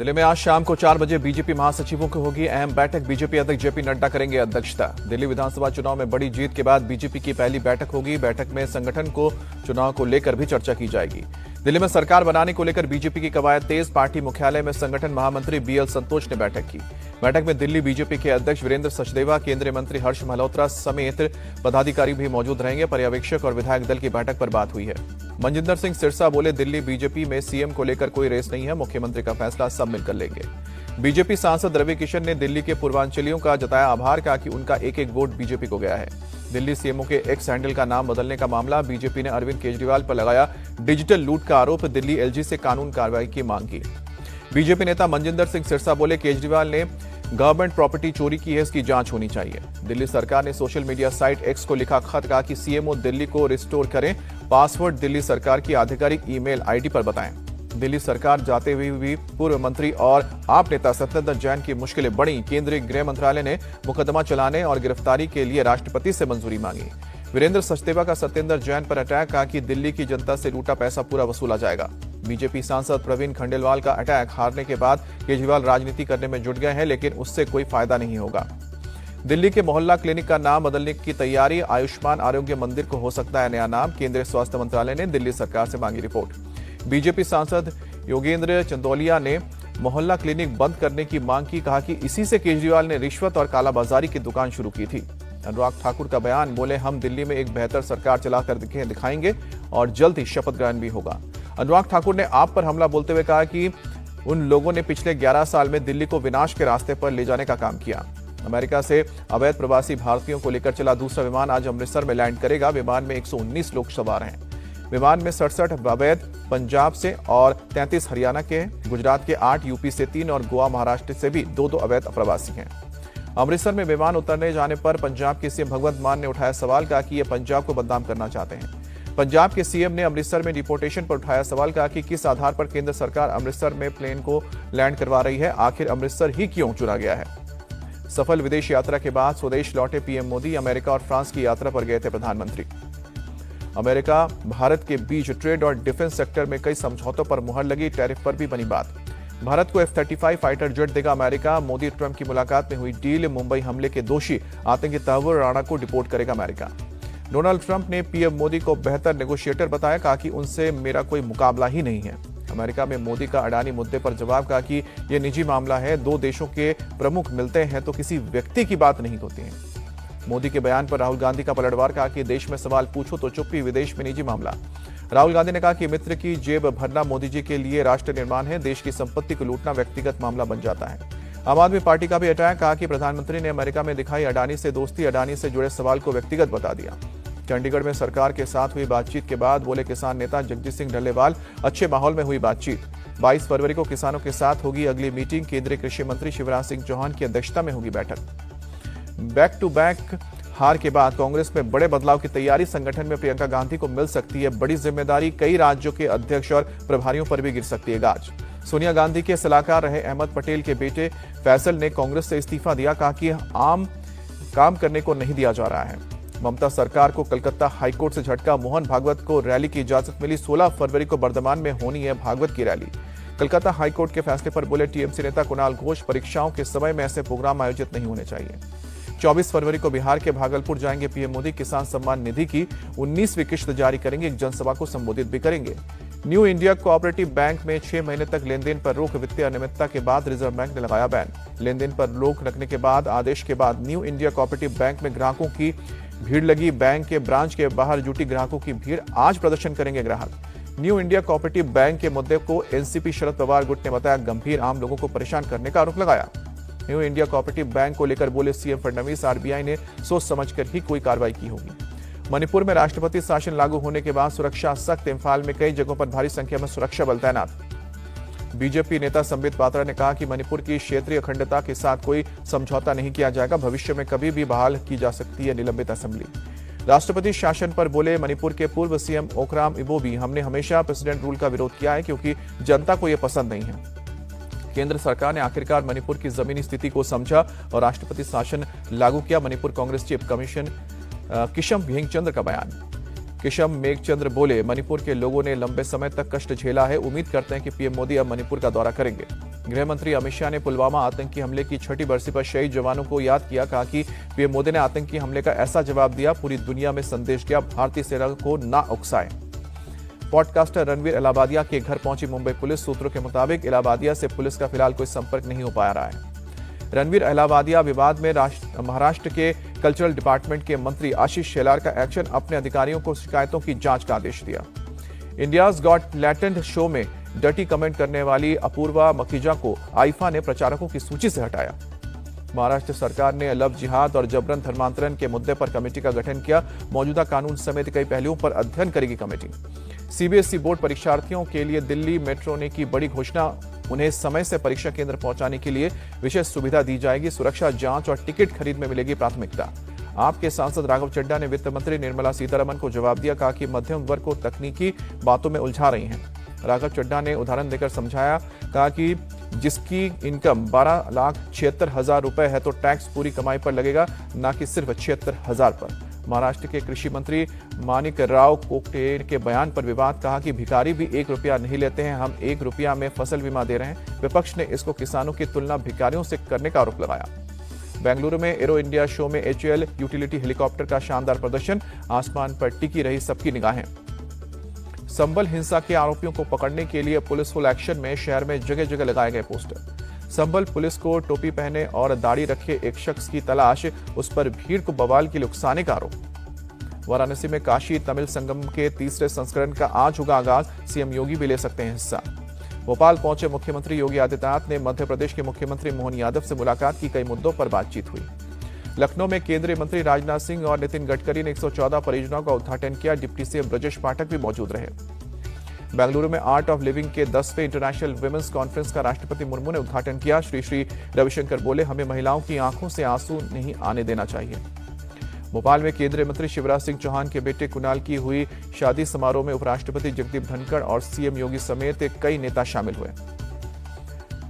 दिल्ली में आज शाम को 4 बजे बीजेपी महासचिवों की होगी अहम बैठक। बीजेपी अध्यक्ष जेपी नड्डा करेंगे अध्यक्षता। दिल्ली विधानसभा चुनाव में बड़ी जीत के बाद बीजेपी की पहली बैठक होगी। बैठक में संगठन को चुनाव को लेकर भी चर्चा की जाएगी। दिल्ली में सरकार बनाने को लेकर बीजेपी की कवायद तेज। पार्टी मुख्यालय में संगठन महामंत्री बीएल संतोष ने बैठक की। बैठक में दिल्ली बीजेपी के अध्यक्ष वीरेंद्र सचदेवा, केंद्रीय मंत्री हर्ष मल्होत्रा समेत पदाधिकारी भी मौजूद रहेंगे। पर्यवेक्षक और विधायक दल की बैठक पर बात हुई है। मनजिंदर सिंह सिरसा बोले, दिल्ली बीजेपी में सीएम को लेकर कोई रेस नहीं है, मुख्यमंत्री का फैसला सब मिलकर लेंगे। बीजेपी सांसद रवि किशन ने दिल्ली के पूर्वांचलियों का जताया आभार, कहा कि उनका एक एक वोट बीजेपी को गया है। दिल्ली सीएमओ के एक्स हैंडल का नाम बदलने का मामला, बीजेपी ने अरविंद केजरीवाल पर लगाया डिजिटल लूट का आरोप। दिल्ली एलजी से कानून कार्रवाई की मांग की। बीजेपी नेता मनजिंदर सिंह सिरसा बोले, केजरीवाल ने गवर्नमेंट प्रॉपर्टी चोरी की है, इसकी जांच होनी चाहिए। दिल्ली सरकार ने सोशल मीडिया साइट एक्स को लिखा खत, कहा कि सीएमओ दिल्ली को रिस्टोर करें, पासवर्ड दिल्ली सरकार की आधिकारिक ईमेल आईडी पर बताएं। दिल्ली सरकार जाते हुए भी पूर्व मंत्री और आप नेता सत्येंद्र जैन की मुश्किलें बढ़ी। केंद्रीय गृह मंत्रालय ने मुकदमा चलाने और गिरफ्तारी के लिए राष्ट्रपति से मंजूरी मांगी। वीरेंद्र सचदेवा का सत्येंद्र जैन पर अटैक, कहा कि दिल्ली की जनता से लूटा पैसा पूरा वसूला जाएगा। बीजेपी सांसद प्रवीण खंडेलवाल का अटैक, हारने के बाद केजरीवाल राजनीति करने में जुट गए हैं, लेकिन उससे कोई फायदा नहीं होगा। दिल्ली के मोहल्ला क्लिनिक का नाम बदलने की तैयारी, आयुष्मान आरोग्य मंदिर को हो सकता है नया नाम। केंद्रीय स्वास्थ्य मंत्रालय ने दिल्ली सरकार से मांगी रिपोर्ट। बीजेपी सांसद योगेंद्र चंदौलिया ने मोहल्ला क्लिनिक बंद करने की मांग की, कहा कि इसी से केजरीवाल ने रिश्वत और कालाबाजारी की दुकान शुरू की थी। अनुराग ठाकुर का बयान, बोले हम दिल्ली में एक बेहतर सरकार चलाकर दिखाएंगे और जल्द ही शपथ ग्रहण भी होगा। अनुराग ठाकुर ने आप पर हमला बोलते हुए कहा कि उन लोगों ने पिछले 11 साल में दिल्ली को विनाश के रास्ते पर ले जाने का काम किया। अमेरिका से अवैध प्रवासी भारतीयों को लेकर चला दूसरा विमान आज अमृतसर में लैंड करेगा। विमान में 119 लोग सवार हैं। विमान में 67 अवैध पंजाब से और 33 हरियाणा के, गुजरात के 8, यूपी से 3 और गोवा महाराष्ट्र से भी 2 अवैध प्रवासी हैं। अमृतसर में विमान उतरने जाने पर पंजाब के सीएम भगवंत मान ने उठाया सवाल, कहा कि ये पंजाब को बदनाम करना चाहते हैं। पंजाब के सीएम ने अमृतसर में डिपोर्टेशन पर उठाया सवाल, कहा कि किस आधार पर केंद्र सरकार अमृतसर में प्लेन को लैंड करवा रही है, आखिर अमृतसर ही क्यों चुना गया है। सफल विदेश यात्रा के बाद स्वदेश लौटे पीएम मोदी। अमेरिका और फ्रांस की यात्रा पर गए थे प्रधानमंत्री। अमेरिका भारत के बीच ट्रेड और डिफेंस सेक्टर में कई समझौतों पर मुहर लगी। टैरिफ पर भी बनी बात। भारत को F-35 फाइटर जेट देगा अमेरिका। मोदी ट्रंप की मुलाकात में हुई डील। मुंबई हमले के दोषी आतंकी तहव्वुर राणा को डिपोर्ट करेगा अमेरिका। डोनाल्ड ट्रंप ने पीएम मोदी को बेहतर नेगोशिएटर बताया, कहा कि उनसे मेरा कोई मुकाबला ही नहीं है। अमेरिका में मोदी का अडानी मुद्दे पर जवाब, कहा कि यह निजी मामला है, 2 देशों के प्रमुख मिलते हैं तो किसी व्यक्ति की बात नहीं होती है। मोदी के बयान पर राहुल गांधी का पलटवार, कहा कि देश में सवाल पूछो तो चुप्पी, विदेश में निजी मामला। राहुल गांधी ने कहा कि मित्र की जेब भरना मोदी जी के लिए राष्ट्र निर्माण है, देश की संपत्ति को लूटना व्यक्तिगत मामला बन जाता है। आम आदमी पार्टी का भी अटैक, कहा कि प्रधानमंत्री ने अमेरिका में दिखाई अडानी से दोस्ती, अडानी से जुड़े सवाल को व्यक्तिगत बता दिया। चंडीगढ़ में सरकार के साथ हुई बातचीत के बाद बोले किसान नेता जगजीत सिंह डल्लेवाल, अच्छे माहौल में हुई बातचीत। 22 फरवरी को किसानों के साथ होगी अगली मीटिंग। केंद्रीय कृषि मंत्री शिवराज सिंह चौहान की अध्यक्षता में होगी बैठक। बैक टू बैक हार के बाद कांग्रेस में बड़े बदलाव की तैयारी। संगठन में प्रियंका गांधी को मिल सकती है बड़ी जिम्मेदारी। कई राज्यों के अध्यक्ष और प्रभारियों पर भी गिर सकती है गाज। सोनिया गांधी के सलाहकार रहे अहमद पटेल के बेटे फैसल ने कांग्रेस से इस्तीफा दिया, कहा कि आम काम करने को नहीं दिया जा रहा है। ममता सरकार को कलकत्ता हाईकोर्ट से झटका। मोहन भागवत को रैली की इजाजत मिली। 16 फरवरी को बर्धमान में होनी है भागवत की रैली। कलकत्ता हाईकोर्ट के फैसले पर बोले टीएमसी नेता कुणाल घोष, परीक्षाओं के समय में ऐसे प्रोग्राम आयोजित नहीं होने चाहिए। 24 फरवरी को बिहार के भागलपुर जाएंगे पीएम मोदी। किसान सम्मान निधि की 19वीं किश्त जारी करेंगे। एक जनसभा को संबोधित भी करेंगे। न्यू इंडिया कोऑपरेटिव बैंक में 6 महीने तक लेनदेन पर रोक। वित्तीय अनियमितता के बाद रिजर्व बैंक ने लगाया बैन। लेनदेन पर रोक रखने के बाद आदेश के बाद न्यू इंडिया कोऑपरेटिव बैंक में ग्राहकों की भीड़ लगी। बैंक के ब्रांच के बाहर जुटी ग्राहकों की भीड़। आज प्रदर्शन करेंगे ग्राहक। न्यू इंडिया कोऑपरेटिव बैंक के मुद्दे को एनसीपी शरद पवार गुट ने बताया गंभीर, आम लोगों को परेशान करने का आरोप लगाया। न्यू इंडिया कोऑपरेटिव बैंक को लेकर बोले सीएम फडणवीस, आरबीआई ने सोच समझकर ही कोई कार्रवाई की होगी। मणिपुर में राष्ट्रपति शासन लागू होने के बाद सुरक्षा सख्त। इम्फाल में कई जगहों पर भारी संख्या में सुरक्षा बल तैनात। बीजेपी नेता संबित पात्रा ने कहा कि मणिपुर की क्षेत्रीय अखंडता के साथ कोई समझौता नहीं किया जाएगा। भविष्य में कभी भी बहाल की जा सकती है निलंबित असेंबली। राष्ट्रपति शासन पर बोले मणिपुर के पूर्व सीएम ओकराम इबोबी, हमने हमेशा प्रेसिडेंट रूल का विरोध किया है क्योंकि जनता को यह पसंद नहीं है। केंद्र सरकार ने आखिरकार मणिपुर की जमीनी स्थिति को समझा और राष्ट्रपति शासन लागू किया। मणिपुर कांग्रेस चीफ कमीशन किशम भेंगचंद्र का बयान। किशम मेघचंद्र बोले, मणिपुर के लोगों ने लंबे समय तक कष्ट झेला है। उम्मीद करते हैं कि पीएम मोदी अब मणिपुर का दौरा करेंगे। गृह मंत्री अमित शाह ने पुलवामा आतंकी हमले की 6ठी बरसी पर शहीद जवानों को याद किया। कहा कि पीएम मोदी ने आतंकी हमले का ऐसा जवाब दिया, पूरी दुनिया में संदेश गया, भारतीय सेना को ना उकसाएं। पॉडकास्टर रणवीर इलाहाबादिया के घर पहुंची मुंबई पुलिस। सूत्रों के मुताबिक इलाहाबादिया से पुलिस का फिलहाल कोई संपर्क नहीं हो पा रहा है। रणवीर इलाहाबादिया विवाद में महाराष्ट्र के कल्चरल डिपार्टमेंट के मंत्री आशीष शेलार का एक्शन, अपने अधिकारियों को शिकायतों की जांच का आदेश दिया। इंडियाज गॉट टैलेंट शो में डर्टी कमेंट करने वाली अपूर्वा मखीजा को आईफा ने प्रचारकों की सूची से हटाया। महाराष्ट्र सरकार ने लव जिहाद और जबरन धर्मांतरण के मुद्दे पर कमेटी का गठन किया। मौजूदा कानून समेत कई पहलुओं पर अध्ययन करेगी कमेटी। सीबीएसई बोर्ड परीक्षार्थियों के लिए दिल्ली मेट्रो ने की बड़ी घोषणा, उन्हें समय से परीक्षा केंद्र पहुंचाने के लिए विशेष सुविधा दी जाएगी। सुरक्षा जांच और टिकट खरीद में मिलेगी प्राथमिकता। आपके सांसद राघव चड्ढा ने वित्त मंत्री निर्मला सीतारमण को जवाब दिया। कहा कि मध्यम वर्ग को तकनीकी बातों में उलझा रही हैं। राघव चड्ढा ने उदाहरण देकर समझाया। कहा कि जिसकी इनकम 12,76,000 रुपए है तो टैक्स पूरी कमाई पर लगेगा, न कि सिर्फ 76,000 पर। महाराष्ट्र के कृषि मंत्री मानिक राव कोकटे के बयान पर विवाद। कहा कि भिखारी भी 1 रुपया नहीं लेते हैं, हम 1 रुपया में फसल बीमा दे रहे हैं। विपक्ष ने इसको किसानों की तुलना भिखारियों से करने का आरोप लगाया। बेंगलुरु में एरो इंडिया शो में HAL यूटिलिटी हेलीकॉप्टर का शानदार प्रदर्शन, आसमान पर टिकी रही सबकी निगाहें। संभल हिंसा के आरोपियों को पकड़ने के लिए पुलिस फुल एक्शन में, शहर में जगह जगह लगाए गए पोस्टर। संभल पुलिस को टोपी पहने और दाढ़ी रखे एक शख्स की तलाश, उस पर भीड़ को बवाल के लिए उकसाने का आरोप। वाराणसी में काशी तमिल संगम के 3रे संस्करण का आज होगा आगाज, सीएम योगी भी ले सकते हैं हिस्सा। भोपाल पहुंचे मुख्यमंत्री योगी आदित्यनाथ ने मध्य प्रदेश के मुख्यमंत्री मोहन यादव से मुलाकात की, कई मुद्दों पर बातचीत हुई। लखनऊ में केंद्रीय मंत्री राजनाथ सिंह और नितिन गडकरी ने 114 परियोजनाओं का उद्घाटन किया। डिप्टी सीएम ब्रजेश पाठक भी मौजूद रहे। बेंगलुरु में आर्ट ऑफ लिविंग के 10वें इंटरनेशनल वुमेन्स कॉन्फ्रेंस का राष्ट्रपति मुर्मू ने उद्घाटन किया। श्री रविशंकर बोले, हमें महिलाओं की आंखों से आंसू नहीं आने देना चाहिए। भोपाल में केंद्रीय मंत्री शिवराज सिंह चौहान के बेटे कुणाल की हुई शादी समारोह में उपराष्ट्रपति जगदीप धनखड़ और सीएम योगी समेत कई नेता शामिल हुए।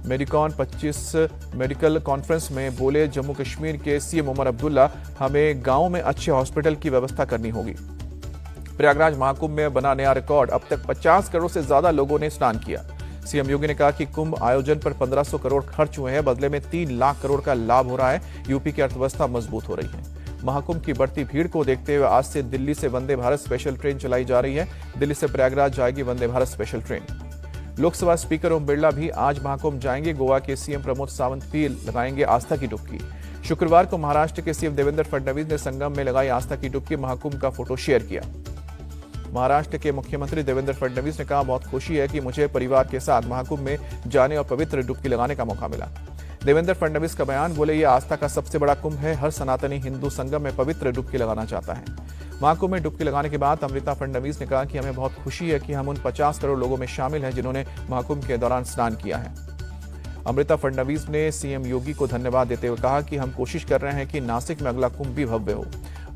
मेडिकॉन 25 मेडिकल कॉन्फ्रेंस में बोले जम्मू कश्मीर के सीएम उमर अब्दुल्ला, हमें गांव में अच्छे हॉस्पिटल की व्यवस्था करनी होगी। प्रयागराज महाकुंभ में बना नया रिकॉर्ड, अब तक 50 करोड़ से ज्यादा लोगों ने स्नान किया। सीएम योगी ने कहा कि कुंभ आयोजन पर 1500 करोड़ खर्च हुए हैं, बदले में 3 लाख करोड़ का लाभ हो रहा है। यूपी की अर्थव्यवस्था मजबूत हो रही है। महाकुंभ की बढ़ती भीड़ को देखते हुए आज से दिल्ली से वंदे भारत स्पेशल ट्रेन चलाई जा रही है। दिल्ली से प्रयागराज जाएगी Vande Bharat special train. Lok Sabha speaker Om Birla भी आज महाकुंभ जाएंगे। गोवा के सीएम प्रमोद सावंत भी लगाएंगे आस्था की डुबकी। शुक्रवार को महाराष्ट्र के सीएम देवेंद्र फडणवीस ने संगम में लगाई आस्था की डुबकी, महाकुंभ का फोटो शेयर किया। महाराष्ट्र के मुख्यमंत्री देवेंद्र फडणवीस ने कहा, बहुत खुशी है कि मुझे परिवार के साथ महाकुंभ में जाने और पवित्र डुबकी लगाने का मौका मिला। देवेंद्र फडणवीस का बयान, बोले यह आस्था का सबसे बड़ा कुंभ है, हर सनातनी हिंदू संगम में पवित्र डुबकी लगाना चाहता है। महाकुंभ में डुबकी लगाने के बाद अमृता फडणवीस ने कहा कि हमें बहुत खुशी है कि हम उन 50 करोड़ लोगों में शामिल हैं जिन्होंने महाकुंभ के दौरान स्नान किया है। अमृता फडणवीस ने सीएम योगी को धन्यवाद देते हुए कहा कि हम कोशिश कर रहे हैं कि नासिक में अगला कुंभ भी भव्य हो।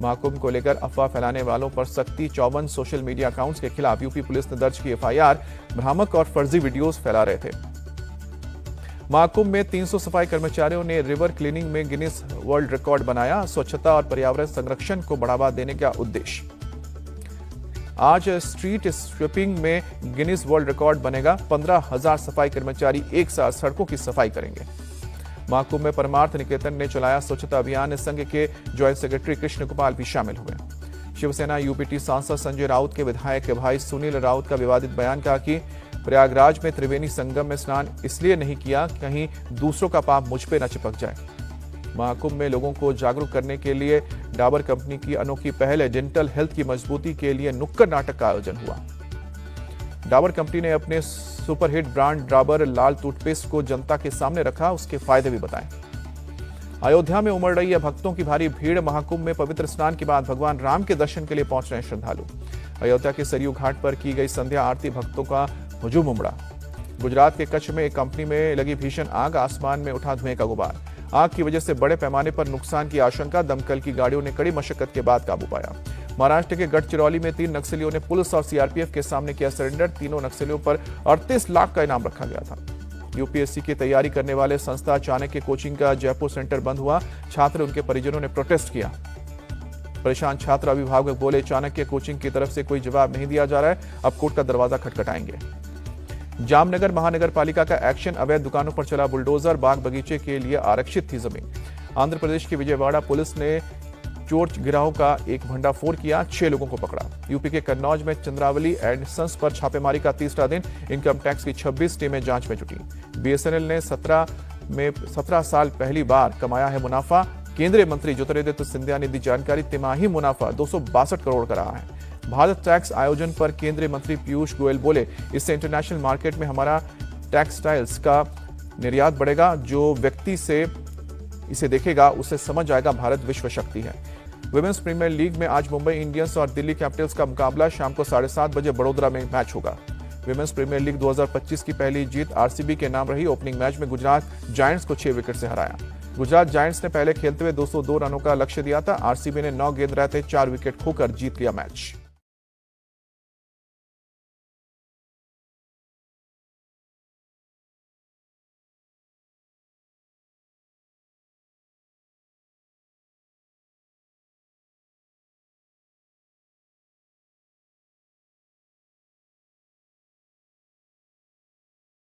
महाकुंभ को लेकर अफवाह फैलाने वालों पर सख्ती, 54 सोशल मीडिया अकाउंट्स के खिलाफ यूपी पुलिस ने दर्ज की FIR, भ्रामक और फर्जी वीडियोस फैला रहे थे। महाकुंभ में 300 सफाई कर्मचारियों ने रिवर क्लीनिंग में गिनीज वर्ल्ड रिकॉर्ड बनाया। स्वच्छता और पर्यावरण संरक्षण को बढ़ावा देने का उद्देश्य। आज स्ट्रीट स्वीपिंग में गिनीज वर्ल्ड रिकॉर्ड बनेगा। 15,000 सफाई कर्मचारी एक साथ सड़कों की सफाई करेंगे। महाकुंभ में परमार्थ निकेतन ने चलाया स्वच्छता अभियान। संघ के ज्वाइंट सेक्रेटरी कृष्ण गोपाल भी शामिल हुए। शिवसेना यूपीटी सांसद संजय राउत के विधायक भाई सुनील राउत का विवादित बयान, कहा कि प्रयागराज में त्रिवेणी संगम में स्नान इसलिए नहीं किया कहीं दूसरों का पाप मुझ पे न चिपक जाए। महाकुंभ में लोगों को जागरूक करने के लिए डाबर कंपनी की अनोखी पहल है। डेंटल हेल्थ की मजबूती के लिए नुक्कड़ नाटक का आयोजन हुआ। डाबर कंपनी ने अपने सुपरहिट ब्रांड डाबर लाल टूथपेस्ट को जनता के सामने रखा, उसके फायदे भी बताए। अयोध्या में उमड़ रही है भक्तों की भारी भीड़। महाकुंभ में पवित्र स्नान के बाद भगवान राम के दर्शन के लिए पहुंच रहे हैं श्रद्धालु। अयोध्या के सरयू घाट पर की गई संध्या आरती, भक्तों का हुजूम उमड़ा। गुजरात के कच्छ में एक कंपनी में लगी भीषण आग, आसमान में उठा धुएं का गुबार। आग की वजह से बड़े पैमाने पर नुकसान की आशंका, दमकल की गाड़ियों ने कड़ी मशक्कत के बाद काबू पाया। महाराष्ट्र के गढ़चिरौली में 3 नक्सलियों ने पुलिस और सीआरपीएफ के सामने किया सरेंडर। तीनों नक्सलियों पर 38 लाख का इनाम रखा गया था। यूपीएससी की तैयारी करने वाले संस्था चाणक्य कोचिंग का जयपुर सेंटर बंद हुआ। छात्र, उनके परिजनों ने प्रोटेस्ट किया। परेशान छात्र अभिभावक बोले, चाणक्य कोचिंग की तरफ से कोई जवाब नहीं दिया जा रहा है, अब कोर्ट का दरवाजा खटखटाएंगे। जामनगर महानगर पालिका का एक्शन, अवैध दुकानों पर चला बुलडोजर, बाग बगीचे के लिए आरक्षित थी जमीन। आंध्र प्रदेश की विजयवाड़ा पुलिस ने चोर गिरोह का एक भंडाफोड़ किया, 6 लोगों को पकड़ा। यूपी के कन्नौज में चंद्रावली एंड सन्स पर छापेमारी का तीसरा दिन, इनकम टैक्स की 26 टीमें जांच में जुटी। बीएसएनएल ने 17 साल पहली बार कमाया है मुनाफा। केंद्रीय मंत्री ज्योतिरादित्य सिंधिया ने दी जानकारी, तिमाही मुनाफा 262 करोड़ का रहा है। भारत टैक्स आयोजन पर केंद्रीय मंत्री पीयूष गोयल बोले, इससे इंटरनेशनल मार्केट में हमारा टेक्सटाइल्स का निर्यात बढ़ेगा। जो व्यक्ति से इसे देखेगा उसे समझ आएगा भारत विश्व शक्ति है। विमेंस प्रीमियर लीग में आज मुंबई इंडियंस और दिल्ली कैपिटल्स का मुकाबला शाम को 7:30 बजे बड़ोदरा में मैच होगा। विमेंस प्रीमियर लीग 2025 की पहली जीत आरसीबी के नाम रही। ओपनिंग मैच में गुजरात जायंट्स को 6 विकेट से हराया। गुजरात जायंट्स ने पहले खेलते हुए 202 रनों का लक्ष्य दिया था। आरसीबी ने 9 गेंद रहते 4 विकेट खोकर जीत लिया मैच।